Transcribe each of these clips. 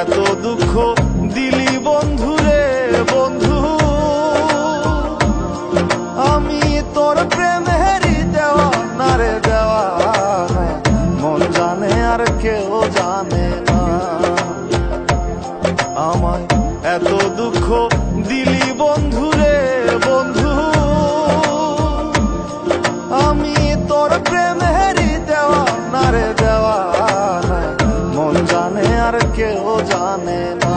এত দুঃখ দিলি বন্ধু রে বন্ধু, আমি তোর প্রেমেরই দেওয়া না রে দেওয়া, মন জানে আর কেউ জানে না। আমায় এত দুঃখ দিলি বন্ধু রে বন্ধু, আমি তোর প্রেমেরই দেওয়া না রে দেওয়া, মন জানে আর কেউ জানে না।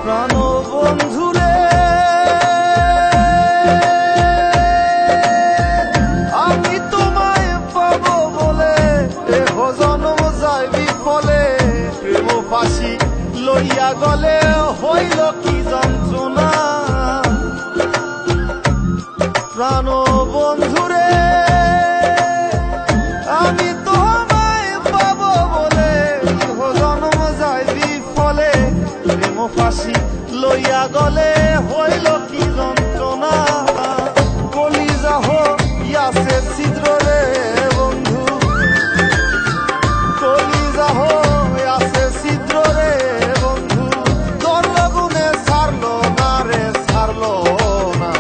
প্রাণ বন্ধু রে, আমি তোমায় পাবো বলে এহো জনম যায় বিফলে, প্রেম ফাঁসি লইয়া গলে হইল কি যন্ত্রণা। প্রাণ বন্ধু রে, আমি তোমায় পাবো বলে এহো জনম যায় বিফলে, প্রেম ফাঁসি লইয়া গলে হইল কি যন্ত্রণা। কলিজা হইয়াছে ছিদ্র রে বন্ধু, কলিজা হইয়াছে ছিদ্র রে বন্ধু, তোর লগুনে ছাড়লো না রে ছাড়লো না,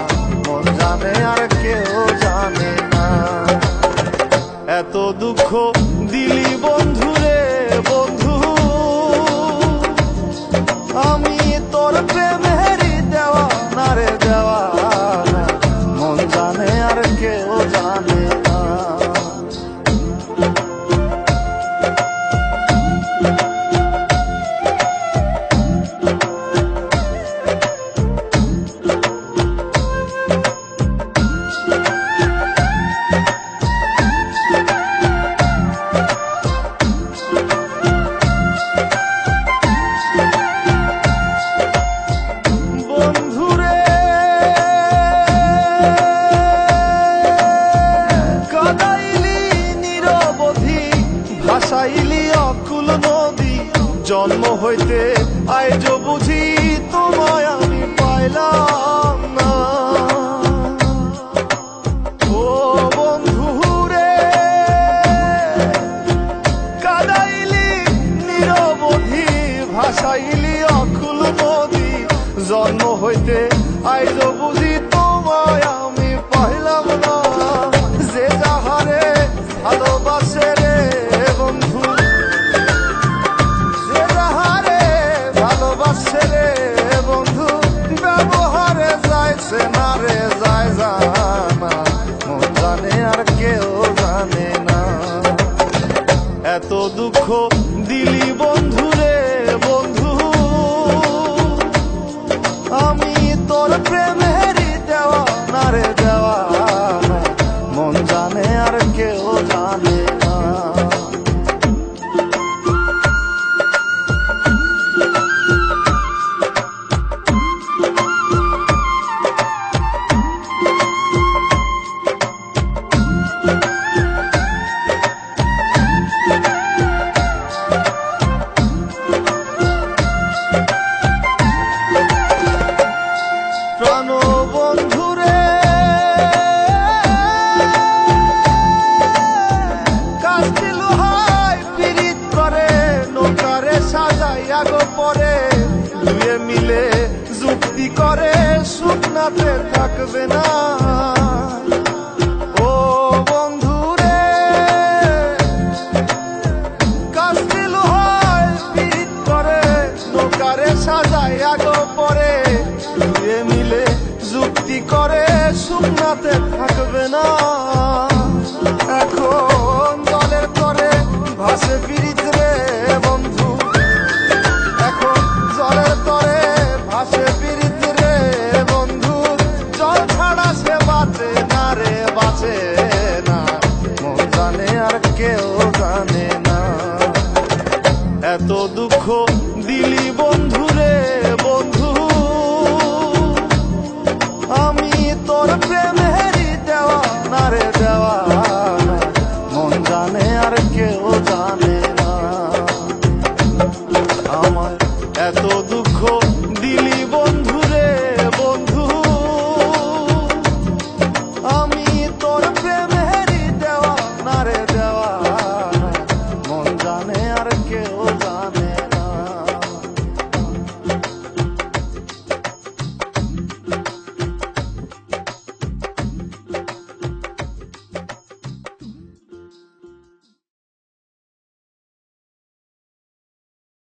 মন জানে আর কেউ জানে না। এত দুঃখ দিলি বন্ধু রে বন্ধু, আমি তোর প্রেমেরই দেওয়া না রে দেওয়া, মন জানে আর কেউ জানে না। ভাসাইলি অকুল নদী, জন্ম হইতে আইজ বুঝি তোমায় আমি পাইলাম না। ও বন্ধু রে, কাদাইলি নিরবধি, ভাসাইলি অকুল নদী, জন্ম হইতে আইজ বুঝি তোমায় আমি পাইলাম না। যে যাহারে ভালোবাসে রে বন্ধু, যে যাহারে ভালোবাসে রে বন্ধু, ব্যবহারে যাইছে না রে যায় জানা, মন জানে আর কেউ জানে না। এত দুঃখ দিলি বন্ধু রে বন্ধু, আমি তোর প্রেমেরই দেওয়া না রে দেওয়া, মন জানে আর কেউ জানে না। প্রাণ বন্ধু রে, কাস্তে লোহায় পিরিত করে নৌকারে সাজাইয়া গো পরে, দুয়ে মিলে যুক্তি করে শুকনাতে থাকবে না। ও বন্ধু রে, কাস্তে লোহায় পিরিত করে নৌকারে সাজাইয়া গো পরে, দুয়ে মিলে যুক্তি করে শুকনাতে থাকবে না। এখন দলের তরে ভাসে ফিরিতে